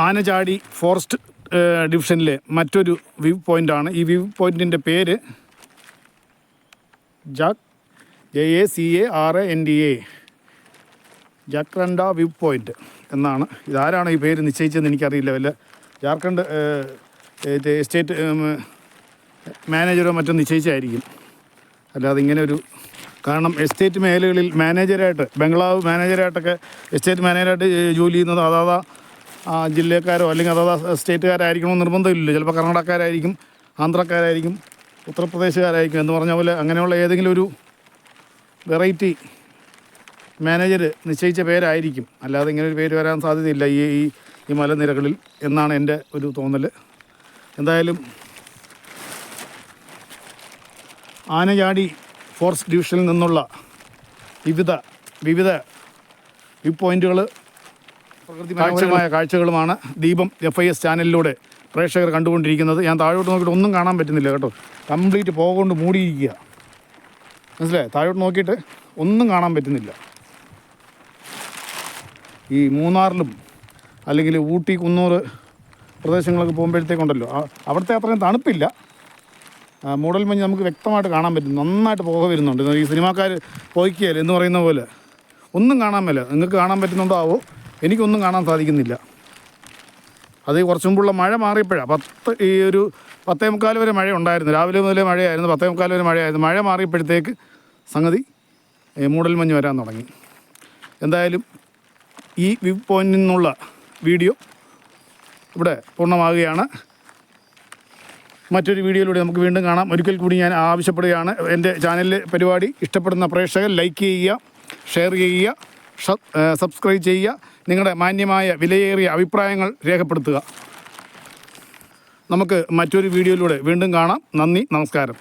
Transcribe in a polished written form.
ആനചാടി forest ഡിവിഷനിലെ മറ്റൊരു view പോയിൻ്റാണ്. ഈ വ്യൂ പോയിൻറ്റിൻ്റെ പേര് JACARANDA ജാക്രണ്ട വ്യൂ പോയിൻ്റ് എന്നാണ്. ഇതാരാണ് ഈ പേര് നിശ്ചയിച്ചതെന്ന് എനിക്കറിയില്ല. വല്ല ജാർഖണ്ഡ് എസ്റ്റേറ്റ് മാനേജറോ മറ്റോ നിശ്ചയിച്ചായിരിക്കും. അല്ലാതെ ഇങ്ങനെ ഒരു, കാരണം എസ്റ്റേറ്റ് മേഖലകളിൽ മാനേജരായിട്ട്, ബംഗ്ലാവ് മാനേജരായിട്ടൊക്കെ എസ്റ്റേറ്റ് മാനേജറായിട്ട് ജോലി ചെയ്യുന്നത് അതാതാ ജില്ലക്കാരോ അല്ലെങ്കിൽ അതാതാ സ്റ്റേറ്റുകാരായിരിക്കണമെന്ന് നിർബന്ധമില്ലല്ലോ. ചിലപ്പോൾ കർണാടകക്കാരായിരിക്കും, ആന്ധ്രക്കാരായിരിക്കും, ഉത്തർപ്രദേശുകാരായിരിക്കും എന്ന് പറഞ്ഞ പോലെ അങ്ങനെയുള്ള ഏതെങ്കിലും ഒരു വെറൈറ്റി മാനേജർ നിശ്ചയിച്ച പേരായിരിക്കും. അല്ലാതെ ഇങ്ങനെ ഒരു പേര് വരാൻ സാധ്യതയില്ല ഈ മലനിരകളിൽ എന്നാണ് എൻ്റെ ഒരു തോന്നൽ. എന്തായാലും ആനചാടി ഫോറസ്റ്റ് ഡിവിഷനിൽ നിന്നുള്ള വിവിധ വ്യൂ പോയിൻറ്റുകൾ, പ്രകൃതിമായ കാഴ്ചകളുമാണ് ദീപം FIS ചാനലിലൂടെ പ്രേക്ഷകർ കണ്ടുകൊണ്ടിരിക്കുന്നത്. ഞാൻ താഴോട്ട് നോക്കിയിട്ട് ഒന്നും കാണാൻ പറ്റുന്നില്ല കേട്ടോ. കംപ്ലീറ്റ് പോകൊണ്ട് മൂടിയിരിക്കുക. മനസ്സിലായി? താഴോട്ട് നോക്കിയിട്ട് ഒന്നും കാണാൻ പറ്റുന്നില്ല. ഈ മൂന്നാറിലും അല്ലെങ്കിൽ ഊട്ടി, കുന്നൂർ പ്രദേശങ്ങളൊക്കെ പോകുമ്പോഴത്തേക്കുണ്ടല്ലോ, അവിടുത്തെ അത്രയും തണുപ്പില്ല. മൂടൽമഞ്ഞ് നമുക്ക് വ്യക്തമായിട്ട് കാണാൻ പറ്റും. നന്നായിട്ട് പുക വരുന്നുണ്ട്. ഈ സിനിമാക്കാർ പോയിക്കുകയല്ലേ എന്ന് പറയുന്ന പോലെ ഒന്നും കാണാൻ മേല. നിങ്ങൾക്ക് കാണാൻ പറ്റുന്നുണ്ടോ ആവോ? എനിക്കൊന്നും കാണാൻ സാധിക്കുന്നില്ല. അത് കുറച്ച് മുമ്പുള്ള മഴ മാറിയപ്പോഴാണ്. 10:45 വരെ മഴ ഉണ്ടായിരുന്നു. രാവിലെ മുതലേ മഴയായിരുന്നു. 10:45 വരെ മഴയായിരുന്നു. മഴ മാറിയപ്പോഴത്തേക്ക് സംഗതി മൂടൽമഞ്ഞ് വരാൻ തുടങ്ങി. എന്തായാലും ഈ വ്യൂ പോയിൻറ്റിൽ നിന്നുള്ള വീഡിയോ ഇവിടെ പൂർണ്ണമാകുകയാണ്. മറ്റൊരു വീഡിയോയിലൂടെ നമുക്ക് വീണ്ടും കാണാം. ഒരിക്കൽ കൂടി ഞാൻ ആവശ്യപ്പെടുകയാണ്, എൻ്റെ ചാനലിലെ പരിപാടി ഇഷ്ടപ്പെടുന്ന പ്രേക്ഷകർ ലൈക്ക് ചെയ്യുക, ഷെയർ ചെയ്യുക, സബ്സ്ക്രൈബ് ചെയ്യുക. നിങ്ങളുടെ മാന്യമായ വിലയേറിയ അഭിപ്രായങ്ങൾ രേഖപ്പെടുത്തുക. നമുക്ക് മറ്റൊരു വീഡിയോയിലൂടെ വീണ്ടും കാണാം. നന്ദി, നമസ്കാരം.